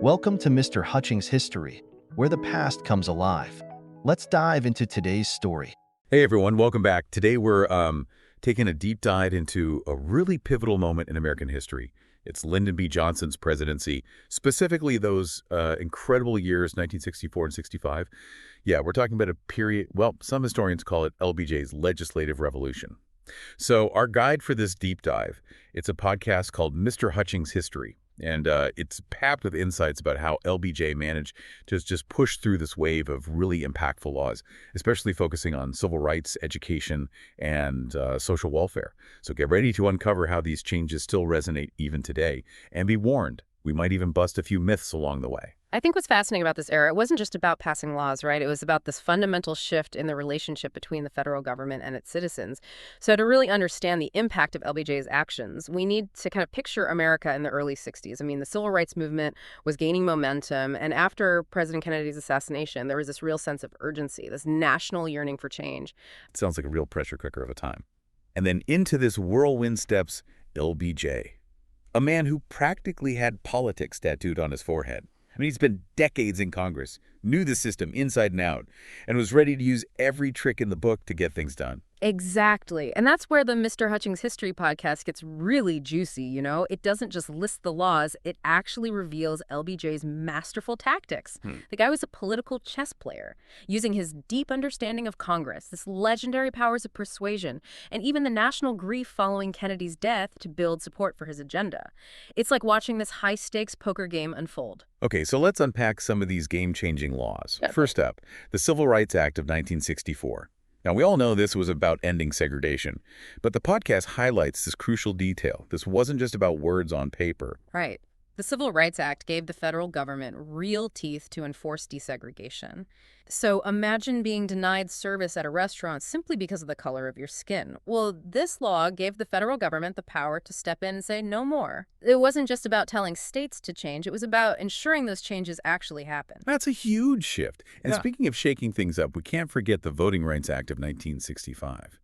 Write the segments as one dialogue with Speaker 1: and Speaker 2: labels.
Speaker 1: Welcome to Mr. Hutchings History, where the past comes alive. Let's dive into today's story.
Speaker 2: Hey everyone, welcome back. Today we're taking a deep dive into a really pivotal moment in American history. It's Lyndon B. Johnson's presidency, specifically those incredible years, 1964 and 65. Yeah, we're talking about a period, well, some historians call it LBJ's legislative revolution. So our guide for this deep dive, it's a podcast called Mr. Hutchings History. And it's packed with insights about how LBJ managed to just push through this wave of really impactful laws, especially focusing on civil rights, education, and social welfare. So get ready to uncover how these changes still resonate even today. And be warned, we might even bust a few myths along the way.
Speaker 3: I think what's fascinating about this era, it wasn't just about passing laws, right? It was about this fundamental shift in the relationship between the federal government and its citizens. So to really understand the impact of LBJ's actions, we need to kind of picture America in the early 60s. I mean, the civil rights movement was gaining momentum, and after President Kennedy's assassination, there was this real sense of urgency, this national yearning for change.
Speaker 2: It sounds like a real pressure cooker of a time. And then into this whirlwind steps LBJ, a man who practically had politics tattooed on his forehead. I mean, he's been decades in Congress, knew the system inside and out, and was ready to use every trick in the book to get things done.
Speaker 3: Exactly. And that's where the Mr. Hutchings History podcast gets really juicy, you know? It doesn't just list the laws, it actually reveals LBJ's masterful tactics. The guy was a political chess player, using his deep understanding of Congress, this legendary powers of persuasion, and even the national grief following Kennedy's death to build support for his agenda. It's like watching this high-stakes poker game unfold.
Speaker 2: Okay, so let's unpack some of these game-changing laws. First up, the Civil Rights Act of 1964. Now, we all know this was about ending segregation, but the podcast highlights this crucial detail. This wasn't just about words on paper.
Speaker 3: Right. The Civil Rights Act gave the federal government real teeth to enforce desegregation. So imagine being denied service at a restaurant simply because of the color of your skin. Well, this law gave the federal government the power to step in and say no more. It wasn't just about telling states to change. It was about ensuring those changes actually happen.
Speaker 2: That's a huge shift. And
Speaker 3: Yeah.
Speaker 2: speaking of shaking things up, we can't forget the Voting Rights Act of 1965.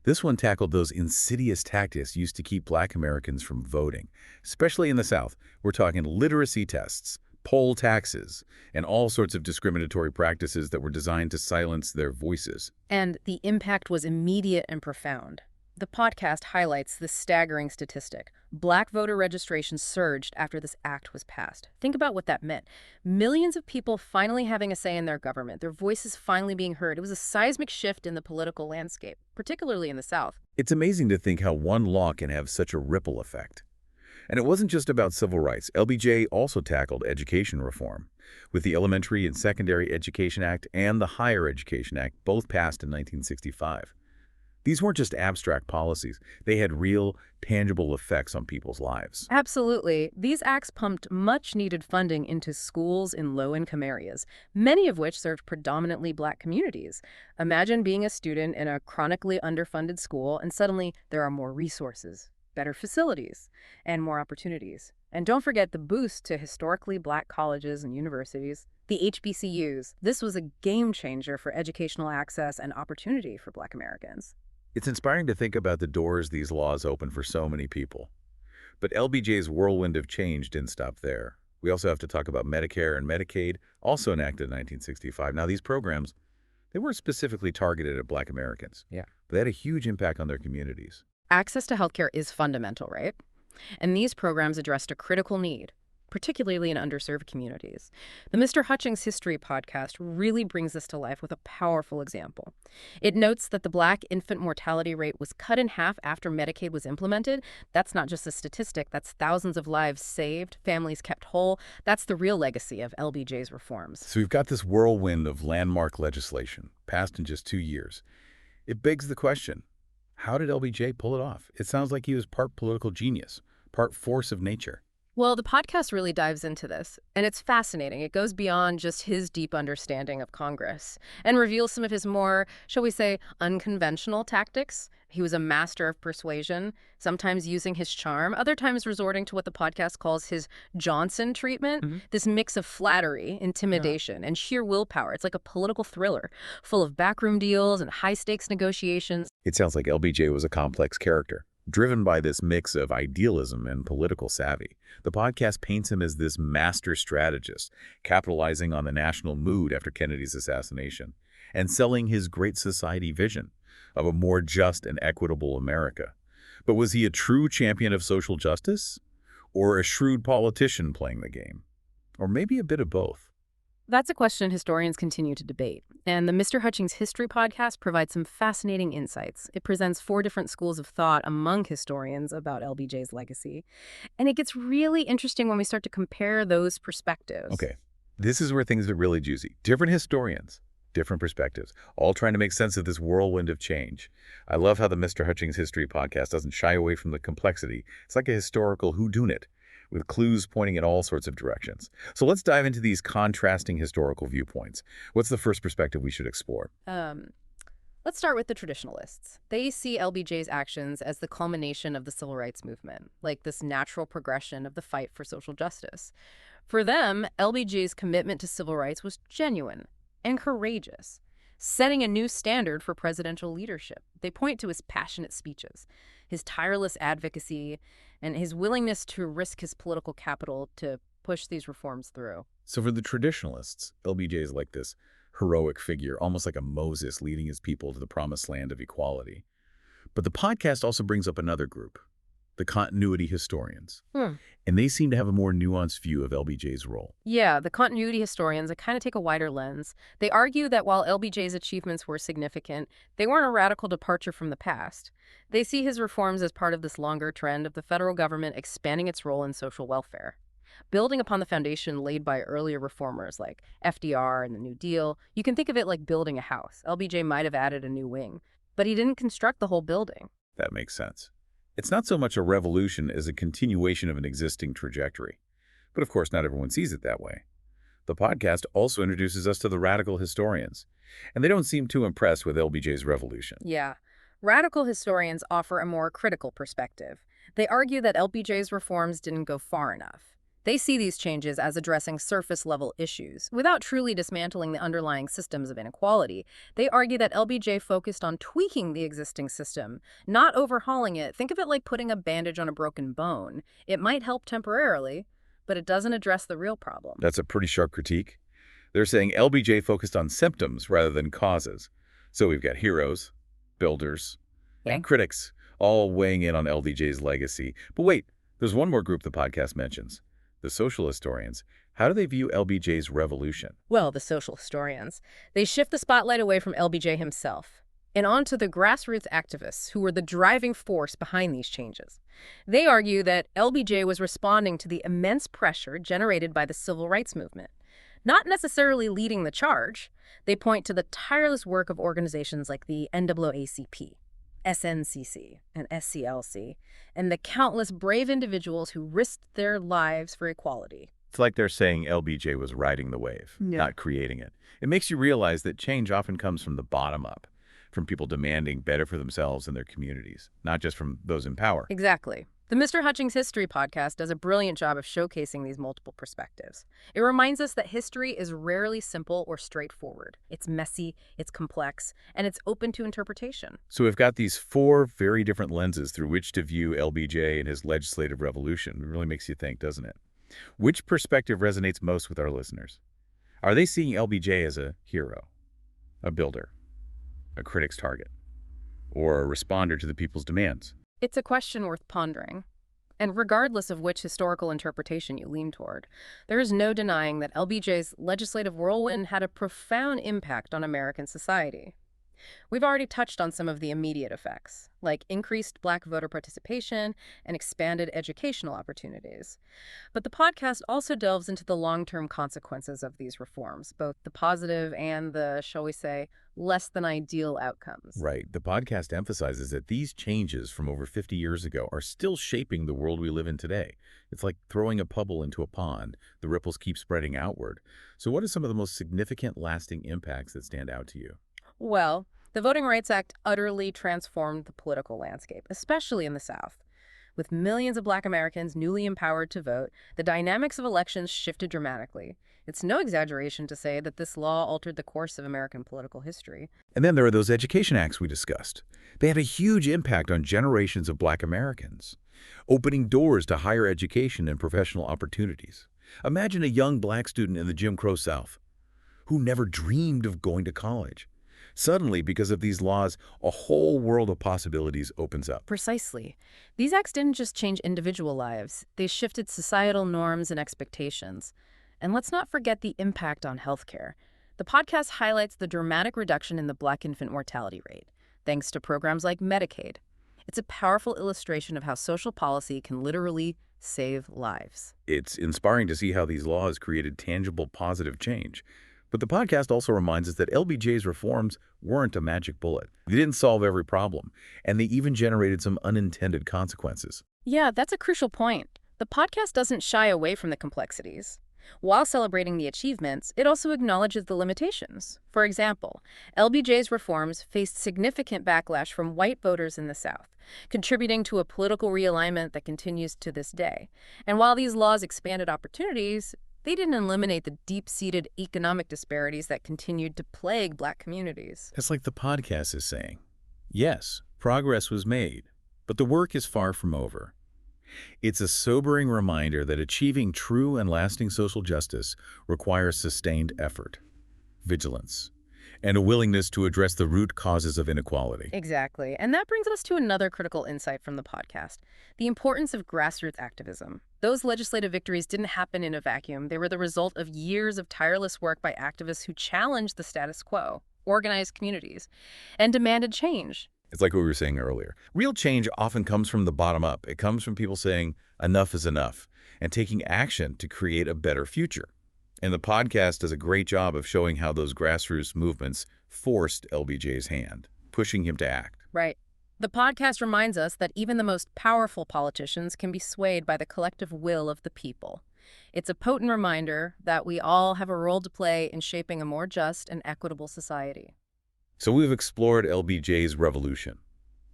Speaker 2: This one tackled those insidious tactics used to keep Black Americans from voting, especially in the South. We're talking literacy tests, poll taxes, and all sorts of discriminatory practices that were designed to silence their voices.
Speaker 3: And the impact was immediate and profound. The podcast highlights this staggering statistic. Black voter registration surged after this act was passed. Think about what that meant. Millions of people finally having a say in their government, their voices finally being heard. It was a seismic shift in the political landscape, particularly in the South.
Speaker 2: It's amazing to think how one law can have such a ripple effect. And it wasn't just about civil rights. LBJ also tackled education reform, with the Elementary and Secondary Education Act and the Higher Education Act both passed in 1965. These weren't just abstract policies. They had real, tangible effects on people's lives.
Speaker 3: Absolutely. These acts pumped much-needed funding into schools in low-income areas, many of which served predominantly Black communities. Imagine being a student in a chronically underfunded school, and suddenly there are more resources, better facilities, and more opportunities. And don't forget the boost to historically Black colleges and universities. The HBCUs. This was a game changer for educational access and opportunity for Black Americans.
Speaker 2: It's inspiring to think about the doors these laws opened for so many people. But LBJ's whirlwind of change didn't stop there. We also have to talk about Medicare and Medicaid, also enacted in 1965. Now, these programs, they weren't specifically targeted at Black Americans.
Speaker 3: Yeah.
Speaker 2: But they had a huge impact on their communities.
Speaker 3: Access to healthcare is fundamental, right? And these programs addressed a critical need, particularly in underserved communities. The Mr. Hutchings History podcast really brings this to life with a powerful example. It notes that the Black infant mortality rate was cut in half after Medicaid was implemented. That's not just a statistic. That's thousands of lives saved, families kept whole. That's the real legacy of LBJ's reforms.
Speaker 2: So we've got this whirlwind of landmark legislation passed in just 2 years. It begs the question, how did LBJ pull it off? It sounds like he was part political genius, part force of nature.
Speaker 3: Well, the podcast really dives into this, and it's fascinating. It goes beyond just his deep understanding of Congress and reveals some of his more, shall we say, unconventional tactics. He was a master of persuasion, sometimes using his charm, other times resorting to what the podcast calls his Johnson treatment, this mix of flattery, intimidation, and sheer willpower. It's like a political thriller, full of backroom deals and high-stakes negotiations.
Speaker 2: It sounds like LBJ was a complex character, Driven by this mix of idealism and political savvy, the podcast paints him as this master strategist, capitalizing on the national mood after Kennedy's assassination, and selling his great society vision of a more just and equitable America. But was he a true champion of social justice, or a shrewd politician playing the game? Or maybe a bit of both?
Speaker 3: That's a question historians continue to debate, and the Mr. Hutchings History podcast provides some fascinating insights. It presents 4 different schools of thought among historians about LBJ's legacy, and it gets really interesting when we start to compare those perspectives.
Speaker 2: Okay, this is where things get really juicy. Different historians, different perspectives, all trying to make sense of this whirlwind of change. I love how the Mr. Hutchings History podcast doesn't shy away from the complexity. It's like a historical whodunit, with clues pointing in all sorts of directions. So let's dive into these contrasting historical viewpoints. What's the first perspective we should explore?
Speaker 3: Let's start with the traditionalists. They see LBJ's actions as the culmination of the civil rights movement, like this natural progression of the fight for social justice. For them, LBJ's commitment to civil rights was genuine and courageous, setting a new standard for presidential leadership. They point to his passionate speeches, his tireless advocacy, and his willingness to risk his political capital to push these reforms through.
Speaker 2: So for the traditionalists, LBJ is like this heroic figure, almost like a Moses leading his people to the promised land of equality. But the podcast also brings up another group, the continuity historians. And they seem to have a more nuanced view of LBJ's role.
Speaker 3: Yeah, the continuity historians kind of take a wider lens. They argue that while LBJ's achievements were significant, they weren't a radical departure from the past. They see his reforms as part of this longer trend of the federal government expanding its role in social welfare. Building upon the foundation laid by earlier reformers like FDR and the New Deal, you can think of it like building a house. LBJ might have added a new wing, but he didn't construct the whole building.
Speaker 2: That makes sense. It's not so much a revolution as a continuation of an existing trajectory. But of course, not everyone sees it that way. The podcast also introduces us to the radical historians, and they don't seem too impressed with LBJ's revolution.
Speaker 3: Yeah. Radical historians offer a more critical perspective. They argue that LBJ's reforms didn't go far enough. They see these changes as addressing surface-level issues, without truly dismantling the underlying systems of inequality. They argue that LBJ focused on tweaking the existing system, not overhauling it. Think of it like putting a bandage on a broken bone. It might help temporarily, but it doesn't address the real problem.
Speaker 2: That's a pretty sharp critique. They're saying LBJ focused on symptoms rather than causes. So we've got heroes, builders, and critics, all weighing in on LBJ's legacy. But wait, there's one more group the podcast mentions. The social historians. How do they view LBJ's revolution?
Speaker 3: Well, the social historians. They shift the spotlight away from LBJ himself and onto the grassroots activists who were the driving force behind these changes. They argue that LBJ was responding to the immense pressure generated by the civil rights movement, not necessarily leading the charge. They point to the tireless work of organizations like the NAACP, SNCC, and SCLC, and the countless brave individuals who risked their lives for equality.
Speaker 2: It's like they're saying LBJ was riding the wave, not creating it. It makes you realize that change often comes from the bottom up, from people demanding better for themselves and their communities, not just from those in power.
Speaker 3: Exactly. The Mr. Hutchings History podcast does a brilliant job of showcasing these multiple perspectives. It reminds us that history is rarely simple or straightforward. It's messy, it's complex, and it's open to interpretation.
Speaker 2: So we've got these 4 very different lenses through which to view LBJ and his legislative revolution. It really makes you think, doesn't it? Which perspective resonates most with our listeners? Are they seeing LBJ as a hero, a builder, a critic's target, or a responder to the people's demands?
Speaker 3: It's a question worth pondering. And regardless of which historical interpretation you lean toward, there is no denying that LBJ's legislative whirlwind had a profound impact on American society. We've already touched on some of the immediate effects, like increased Black voter participation and expanded educational opportunities. But the podcast also delves into the long-term consequences of these reforms, both the positive and the, shall we say, less than ideal outcomes.
Speaker 2: Right. The podcast emphasizes that these changes from over 50 years ago are still shaping the world we live in today. It's like throwing a pebble into a pond. The ripples keep spreading outward. So what are some of the most significant lasting impacts that stand out to you?
Speaker 3: Well, the Voting Rights Act utterly transformed the political landscape, especially in the South. With millions of Black Americans newly empowered to vote, the dynamics of elections shifted dramatically. It's no exaggeration to say that this law altered the course of American political history.
Speaker 2: And then there are those education acts we discussed. They had a huge impact on generations of Black Americans, opening doors to higher education and professional opportunities. Imagine a young Black student in the Jim Crow South who never dreamed of going to college. Suddenly, because of these laws, a whole world of possibilities opens up.
Speaker 3: Precisely. These acts didn't just change individual lives. They shifted societal norms and expectations. And let's not forget the impact on healthcare. The podcast highlights the dramatic reduction in the Black infant mortality rate, thanks to programs like Medicaid. It's a powerful illustration of how social policy can literally save lives.
Speaker 2: It's inspiring to see how these laws created tangible, positive change. But the podcast also reminds us that LBJ's reforms weren't a magic bullet. They didn't solve every problem, and they even generated some unintended consequences.
Speaker 3: Yeah, that's a crucial point. The podcast doesn't shy away from the complexities. While celebrating the achievements, it also acknowledges the limitations. For example, LBJ's reforms faced significant backlash from white voters in the South, contributing to a political realignment that continues to this day. And while these laws expanded opportunities, they didn't eliminate the deep-seated economic disparities that continued to plague Black communities.
Speaker 2: It's like the podcast is saying, yes, progress was made, but the work is far from over. It's a sobering reminder that achieving true and lasting social justice requires sustained effort, vigilance, and a willingness to address the root causes of inequality.
Speaker 3: Exactly. And that brings us to another critical insight from the podcast, the importance of grassroots activism. Those legislative victories didn't happen in a vacuum. They were the result of years of tireless work by activists who challenged the status quo, organized communities, and demanded change.
Speaker 2: It's like what we were saying earlier. Real change often comes from the bottom up. It comes from people saying enough is enough and taking action to create a better future. And the podcast does a great job of showing how those grassroots movements forced LBJ's hand, pushing him to act.
Speaker 3: Right. The podcast reminds us that even the most powerful politicians can be swayed by the collective will of the people. It's a potent reminder that we all have a role to play in shaping a more just and equitable society.
Speaker 2: So we've explored LBJ's revolution,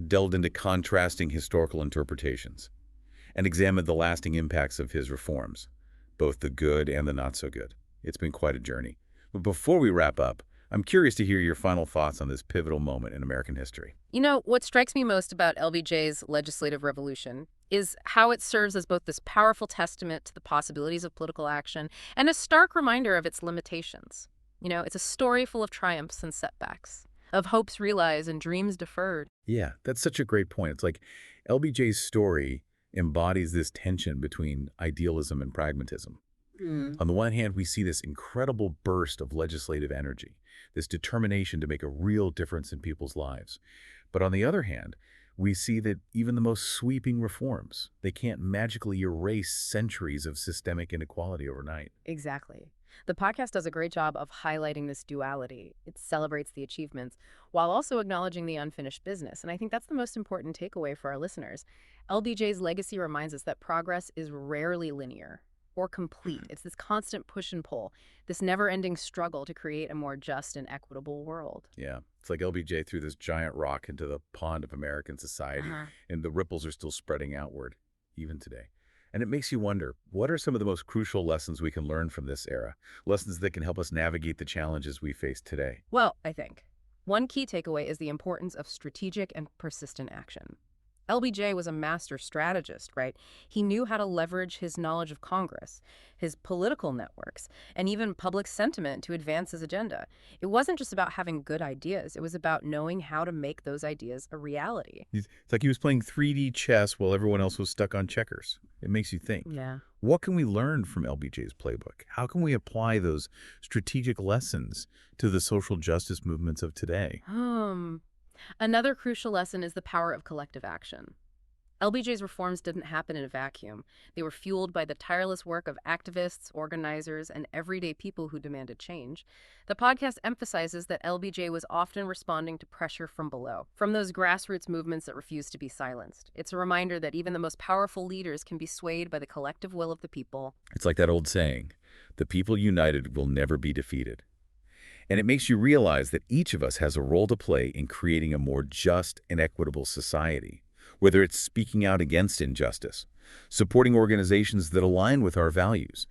Speaker 2: delved into contrasting historical interpretations, and examined the lasting impacts of his reforms, both the good and the not so good. It's been quite a journey. But before we wrap up, I'm curious to hear your final thoughts on this pivotal moment in American history.
Speaker 3: You know, what strikes me most about LBJ's legislative revolution is how it serves as both this powerful testament to the possibilities of political action and a stark reminder of its limitations. You know, it's a story full of triumphs and setbacks, of hopes realized and dreams deferred.
Speaker 2: Yeah, that's such a great point. It's like LBJ's story embodies this tension between idealism and pragmatism. On the one hand, we see this incredible burst of legislative energy, this determination to make a real difference in people's lives. But on the other hand, we see that even the most sweeping reforms, they can't magically erase centuries of systemic inequality overnight.
Speaker 3: Exactly. The podcast does a great job of highlighting this duality. It celebrates the achievements while also acknowledging the unfinished business. And I think that's the most important takeaway for our listeners. LBJ's legacy reminds us that progress is rarely linear or complete. It's this constant push and pull, this never-ending struggle to create a more just and equitable world.
Speaker 2: Yeah, it's like LBJ threw this giant rock into the pond of American society, and the ripples are still spreading outward, even today. And it makes you wonder, what are some of the most crucial lessons we can learn from this era? Lessons that can help us navigate the challenges we face today?
Speaker 3: Well, I think one key takeaway is the importance of strategic and persistent action. LBJ was a master strategist, right? He knew how to leverage his knowledge of Congress, his political networks, and even public sentiment to advance his agenda. It wasn't just about having good ideas. It was about knowing how to make those ideas a reality.
Speaker 2: It's like he was playing 3D chess while everyone else was stuck on checkers. It makes you think.
Speaker 3: Yeah.
Speaker 2: What can we learn from LBJ's playbook? How can we apply those strategic lessons to the social justice movements of today?
Speaker 3: Another crucial lesson is the power of collective action. LBJ's reforms didn't happen in a vacuum. They were fueled by the tireless work of activists, organizers, and everyday people who demanded change. The podcast emphasizes that LBJ was often responding to pressure from below, from those grassroots movements that refused to be silenced. It's a reminder that even the most powerful leaders can be swayed by the collective will of the people.
Speaker 2: It's like that old saying, the people united will never be defeated. And it makes you realize that each of us has a role to play in creating a more just and equitable society, whether it's speaking out against injustice, supporting organizations that align with our values,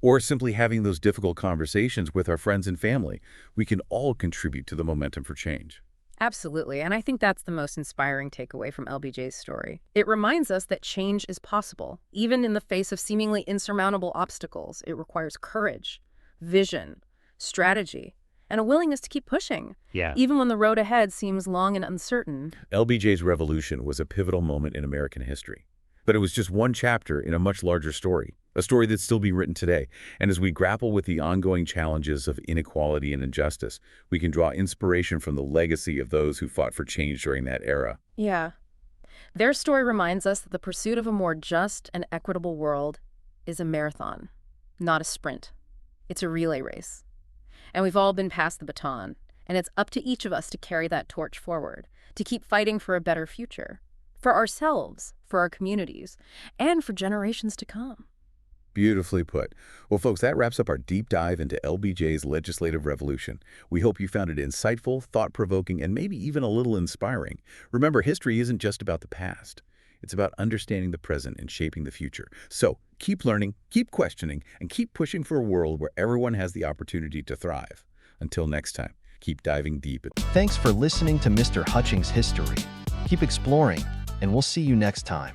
Speaker 2: or simply having those difficult conversations with our friends and family. We can all contribute to the momentum for change.
Speaker 3: Absolutely, and I think that's the most inspiring takeaway from LBJ's story. It reminds us that change is possible, even in the face of seemingly insurmountable obstacles. It requires courage, vision, strategy, and a willingness to keep pushing, even when the road ahead seems long and uncertain.
Speaker 2: LBJ's revolution was a pivotal moment in American history, but it was just one chapter in a much larger story, a story that's still being written today. And as we grapple with the ongoing challenges of inequality and injustice, we can draw inspiration from the legacy of those who fought for change during that era.
Speaker 3: Yeah. Their story reminds us that the pursuit of a more just and equitable world is a marathon, not a sprint. It's a relay race. And we've all been passed the baton, and it's up to each of us to carry that torch forward, to keep fighting for a better future, for ourselves, for our communities, and for generations to come.
Speaker 2: Beautifully put. Well, folks, that wraps up our deep dive into LBJ's legislative revolution. We hope you found it insightful, thought-provoking, and maybe even a little inspiring. Remember, history isn't just about the past. It's about understanding the present and shaping the future. So keep learning, keep questioning, and keep pushing for a world where everyone has the opportunity to thrive. Until next time, keep diving deep.
Speaker 1: Thanks for listening to Mr. Hutchings History. Keep exploring, and we'll see you next time.